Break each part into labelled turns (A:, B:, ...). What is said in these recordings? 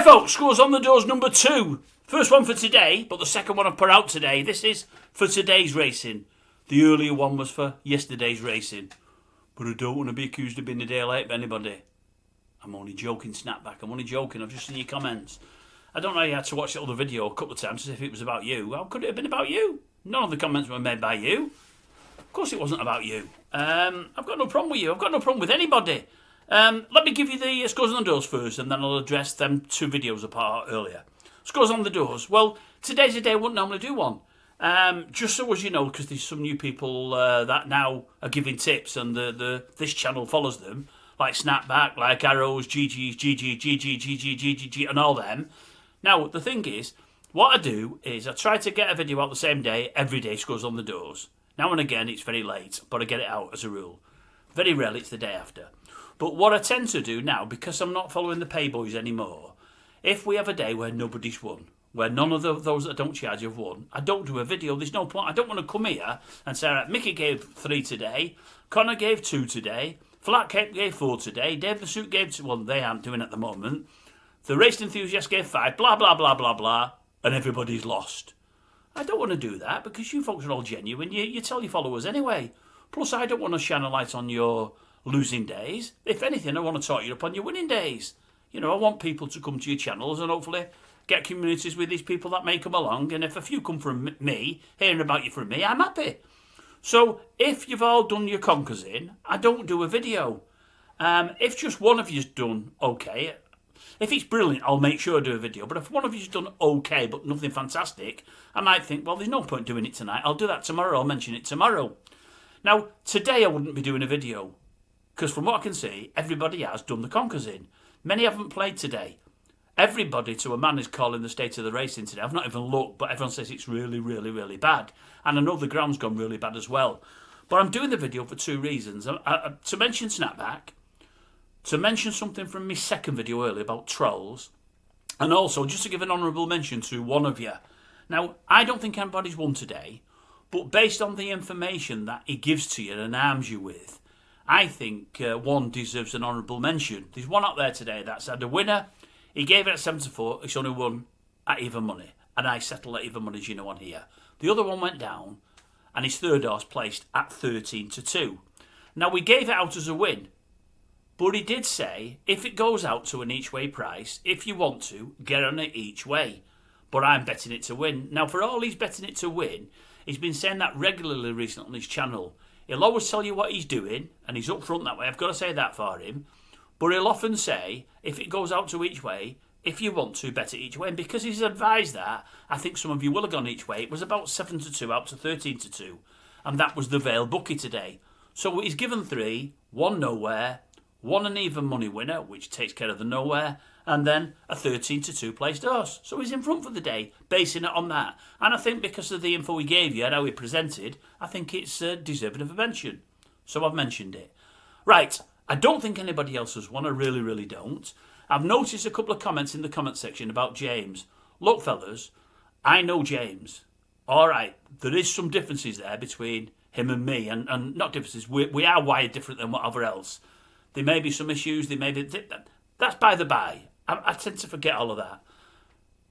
A: Right, folks, Scores on the Doors number 2. First one for today, but the second one I've put out today. This is for today's racing. The earlier one was for yesterday's racing. But I don't want to be accused of being a day late by anybody. I'm only joking, Snapback. I'm only joking. I've just seen your comments. I don't know, you had to watch the other video a couple of times as if it was about you. How could it have been about you? None of the comments were made by you. Of course it wasn't about you. I've got no problem with you. I've got no problem with anybody. Let me give you the Scores on the Doors first, and then I'll address them 2 videos apart earlier. Scores on the Doors. Well, today's a day I wouldn't normally do one. Just so as you know, because there's some new people that now are giving tips, and this channel follows them, like Snapback, like Arrows, GG, and all them. Now, the thing is, what I do is I try to get a video out the same day, every day Scores on the Doors. Now and again, it's very late, but I get it out as a rule. Very rarely, it's the day after. But what I tend to do now, because I'm not following the pay boys anymore, if we have a day where nobody's won, where none of those that don't charge have won, I don't do a video. There's no point. I don't want to come here and say, right, Mickey gave 3 today, Connor gave 2 today, Flat Cape gave 4 today, Dave the Suit gave 2, well, they aren't doing at the moment, the Race Enthusiast gave 5, blah, blah, blah, blah, blah, and everybody's lost. I don't want to do that, because you folks are all genuine. You tell your followers anyway. Plus, I don't want to shine a light on your losing days. If anything, I want to talk you up on your winning days. You know, I want people to come to your channels and hopefully get communities with these people that may come along. And if a few come from me, hearing about you from me, I'm happy. So if you've all done your conkers in, I don't do a video. If just one of you's done okay, if it's brilliant, I'll make sure I do a video. But if one of you's done okay, but nothing fantastic, I might think, well, there's no point doing it tonight. I'll do that tomorrow. I'll mention it tomorrow. Now, today I wouldn't be doing a video. Because from what I can see, everybody has done the conkers in. Many haven't played today. Everybody to a man is calling the state of the racing today. I've not even looked, but everyone says it's really, really, really bad. And I know the ground's gone really bad as well. But I'm doing the video for 2 reasons. To mention Snapback, to mention something from my second video earlier about trolls, and also just to give an honourable mention to one of you. Now, I don't think anybody's won today, but based on the information that he gives to you and arms you with, I think one deserves an honourable mention. There's one out there today that's had a winner. He gave it at 7 to 4. It's only won at even money. And I settled at even money, as you know, on here. The other one went down, and his third horse placed at 13 to 2. Now, we gave it out as a win. But he did say, if it goes out to an each way price, if you want to, get on it each way. But I'm betting it to win. Now, for all he's betting it to win, he's been saying that regularly recently on his channel. He'll always tell you what he's doing, and he's up front that way. I've got to say that for him. But he'll often say, if it goes out to each way, if you want to, bet it each way. And because he's advised that, I think some of you will have gone each way. It was about 7 to 2 out to 13 to 2. And that was the Vale bookie today. So he's given 3, 1 nowhere, 1 an even money winner, which takes care of the nowhere, and then a 13 to 2 placed horse. So he's in front for the day, basing it on that. And I think because of the info he gave you and how he presented, I think it's deserving of a mention. So I've mentioned it. Right, I don't think anybody else has won. I really, really don't. I've noticed a couple of comments in the comment section about James. Look, fellas, I know James. All right, there is some differences there between him and me, and not differences. We are wired different than whatever else. There may be some issues. There may be... That's by the by. I tend to forget all of that.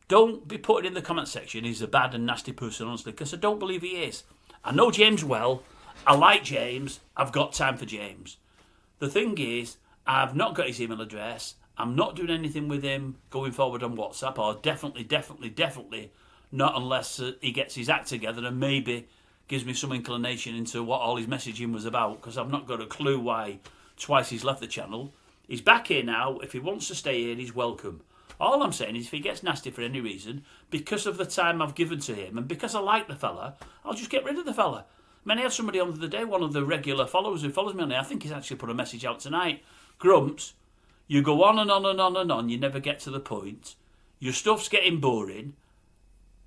A: Don't be putting in the comment section he's a bad and nasty person, honestly, because I don't believe he is. I know James well. I like James. I've got time for James. The thing is, I've not got his email address. I'm not doing anything with him going forward on WhatsApp, or definitely not unless he gets his act together and maybe gives me some inclination into what all his messaging was about, because I've not got a clue why twice he's left the channel. He's back here now. If he wants to stay here, he's welcome. All I'm saying is if he gets nasty for any reason, because of the time I've given to him and because I like the fella, I'll just get rid of the fella. I mean, I had somebody on the other day, one of the regular followers who follows me on there, I think he's actually put a message out tonight. Grumps, you go on and on and on and on, you never get to the point. Your stuff's getting boring.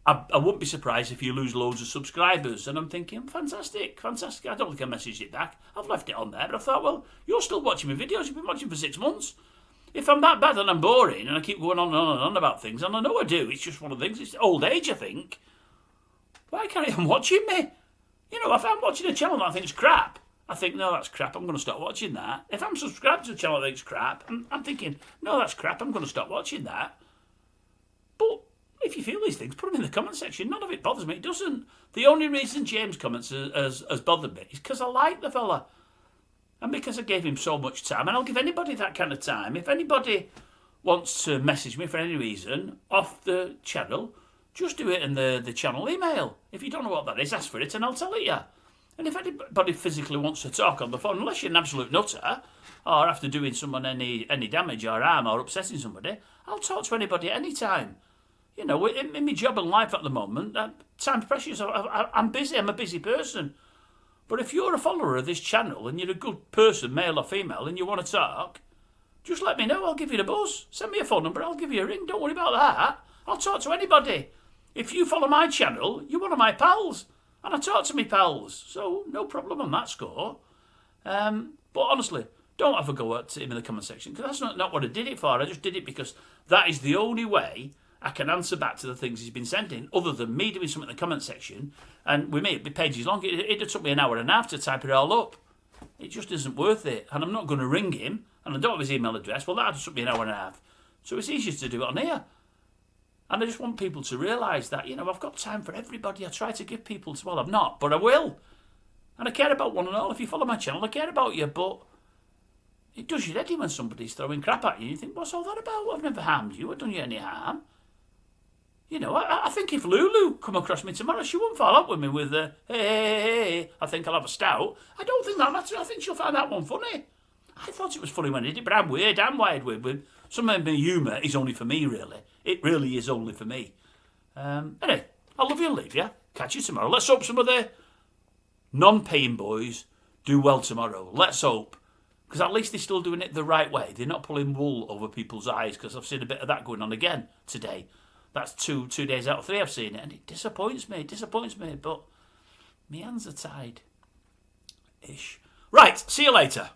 A: I wouldn't be surprised if you lose loads of subscribers. And I'm thinking, fantastic. I don't think I messaged it back. I've left it on there, but I thought, well, you're still watching my videos. You've been watching for 6 months. If I'm that bad and I'm boring and I keep going on and on and on about things, and I know I do, it's just one of the things, it's old age, I think. Why carry on watching me? You know, if I'm watching a channel that I think's crap, I think, no, that's crap, I'm going to stop watching that. If I'm subscribed to a channel that thinks crap, I'm thinking, no, that's crap, I'm going to stop watching that. if you feel these things, put them in the comment section. None of it bothers me. It doesn't. The only reason James comments has bothered me is because I like the fella. And because I gave him so much time. And I'll give anybody that kind of time. If anybody wants to message me for any reason off the channel, just do it in the channel email. If you don't know what that is, ask for it and I'll tell it you. And if anybody physically wants to talk on the phone, unless you're an absolute nutter, or after doing someone any damage or harm or upsetting somebody, I'll talk to anybody at any time. You know, in my job and life at the moment, time's precious. I'm busy. I'm a busy person. But if you're a follower of this channel and you're a good person, male or female, and you want to talk, just let me know. I'll give you the buzz. Send me a phone number. I'll give you a ring. Don't worry about that. I'll talk to anybody. If you follow my channel, you're one of my pals. And I talk to my pals. So no problem on that score. But honestly, don't have a go at him in the comment section, because that's not what I did it for. I just did it because that is the only way I can answer back to the things he's been sending, other than me doing something in the comment section, and we may be pages long. It took me an hour and a half to type it all up. It just isn't worth it, and I'm not going to ring him, and I don't have his email address. Well, that took me an hour and a half. So it's easier to do it on here. And I just want people to realise that, you know, I've got time for everybody. I try to give people, well, I've not, but I will. And I care about one and all. If you follow my channel, I care about you, but it does your head in when somebody's throwing crap at you. You think, what's all that about? I've never harmed you. I've done you any harm. You know, I think if Lulu come across me tomorrow, she won't fall up with me with hey, I think I'll have a stout. I don't think that matters. I think she'll find that one funny. I thought it was funny when I did it, but I'm weird. I'm wired with some of my humour is only for me, really. It really is only for me. Anyway, I love you and leave you. Catch you tomorrow. Let's hope some of the non-paying boys do well tomorrow. Let's hope. Because at least they're still doing it the right way. They're not pulling wool over people's eyes, because I've seen a bit of that going on again today. That's two days out of 3 I've seen it, and it disappoints me, but my hands are tied. Ish. Right, see you later.